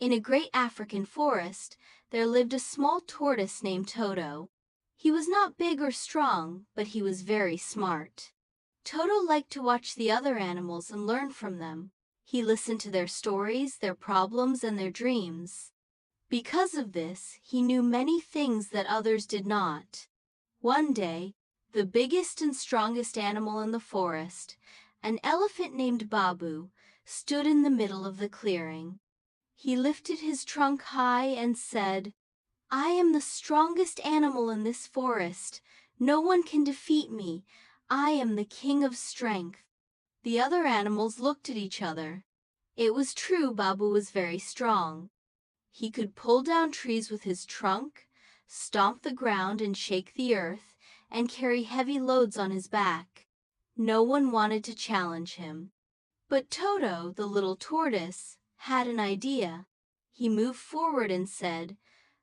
In a great African forest, there lived a small tortoise named Toto. He was not big or strong, but he was very smart. Toto liked to watch the other animals and learn from them. He listened to their stories, their problems, and their dreams. Because of this, he knew many things that others did not. One day, the biggest and strongest animal in the forest, an elephant named Babu, stood in the middle of the clearing. He lifted his trunk high and said, "I am the strongest animal in this forest. No one can defeat me. I am the king of strength." The other animals looked at each other. It was true, Babu was very strong. He could pull down trees with his trunk, stomp the ground and shake the earth, and carry heavy loads on his back. No one wanted to challenge him. But Toto, the little tortoise, had an idea. He moved forward and said,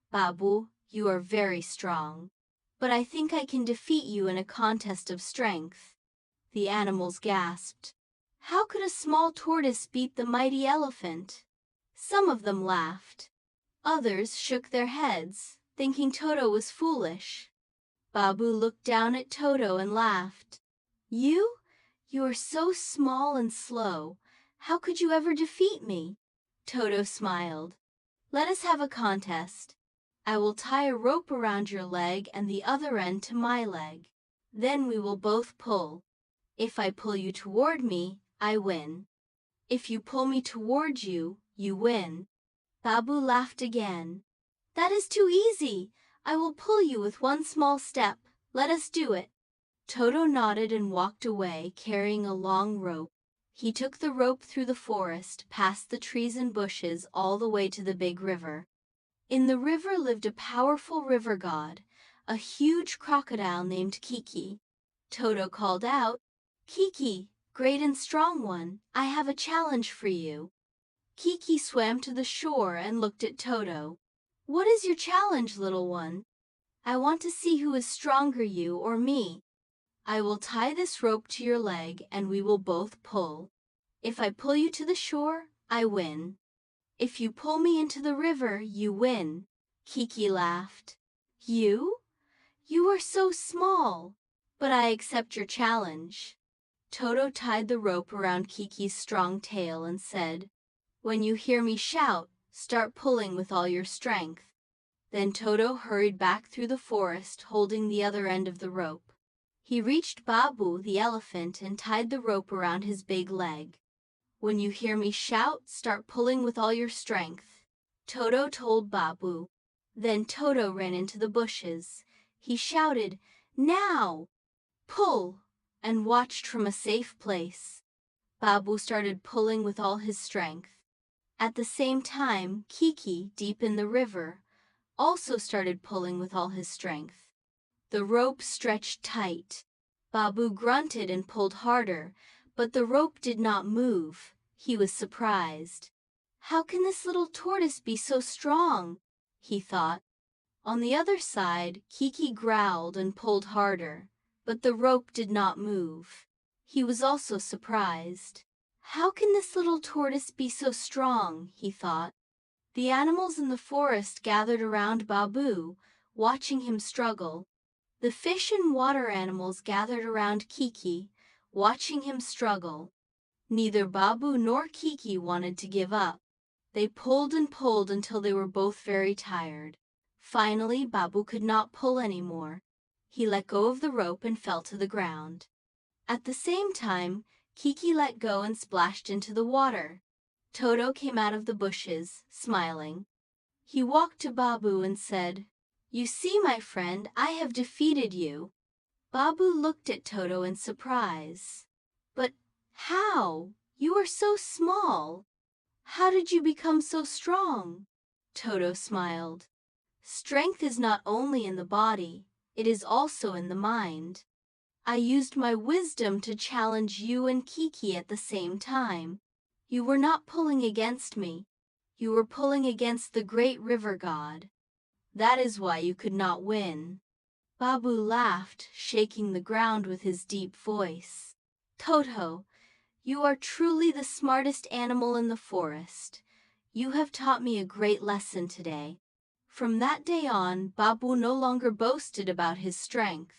"Babu, you are very strong, but I think I can defeat you in a contest of strength." The animals gasped. How could a small tortoise beat the mighty elephant? Some of them laughed. Others shook their heads, thinking Toto was foolish. Babu looked down at Toto and laughed. You? You are so small and slow. How could you ever defeat me?" Toto smiled. "Let us have a contest. I will tie a rope around your leg and the other end to my leg. Then we will both pull. If I pull you toward me, I win. If you pull me toward you, you win." Babu laughed again. "That is too easy. I will pull you with one small step. Let us do it." Toto nodded and walked away, carrying a long rope. He took the rope through the forest, past the trees and bushes, all the way to the big river. In the river lived a powerful river god, a huge crocodile named Kiki. Toto called out, "Kiki, great and strong one, I have a challenge for you." Kiki swam to the shore and looked at Toto. "What is your challenge, little one?" "I want to see who is stronger, you or me. I will tie this rope to your leg and we will both pull. If I pull you to the shore, I win. If you pull me into the river, you win." Kiki laughed. You? You are so small. But I accept your challenge." Toto tied the rope around Kiki's strong tail and said, "When you hear me shout, start pulling with all your strength." Then Toto hurried back through the forest, holding the other end of the rope. He reached Babu, the elephant, and tied the rope around his big leg. "When you hear me shout, start pulling with all your strength," Toto told Babu. Then Toto ran into the bushes. He shouted, "Now! Pull!" and watched from a safe place. Babu started pulling with all his strength. At the same time, Kiki, deep in the river, also started pulling with all his strength. The rope stretched tight. Babu grunted and pulled harder, but the rope did not move. He was surprised. "How can this little tortoise be so strong?" he thought. On the other side, Kiki growled and pulled harder, but the rope did not move. He was also surprised. "How can this little tortoise be so strong?" he thought. The animals in the forest gathered around Babu, watching him struggle. The fish and water animals gathered around Kiki, watching him struggle. Neither Babu nor Kiki wanted to give up. They pulled and pulled until they were both very tired. Finally, Babu could not pull anymore. He let go of the rope and fell to the ground. At the same time, Kiki let go and splashed into the water. Toto came out of the bushes, smiling. He walked to Babu and said, "You see, my friend, I have defeated you." Babu looked at Toto in surprise. "But how? You are so small. How did you become so strong?" Toto smiled. "Strength is not only in the body, it is also in the mind. I used my wisdom to challenge you and Kiki at the same time. You were not pulling against me. You were pulling against the great river god. That is why you could not win." Babu laughed, shaking the ground with his deep voice. "Toto, you are truly the smartest animal in the forest. You have taught me a great lesson today." From that day on, Babu no longer boasted about his strength.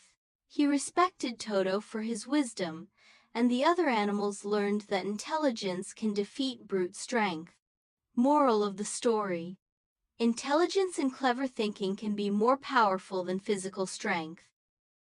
He respected Toto for his wisdom, and the other animals learned that intelligence can defeat brute strength. Moral of the story: intelligence and clever thinking can be more powerful than physical strength.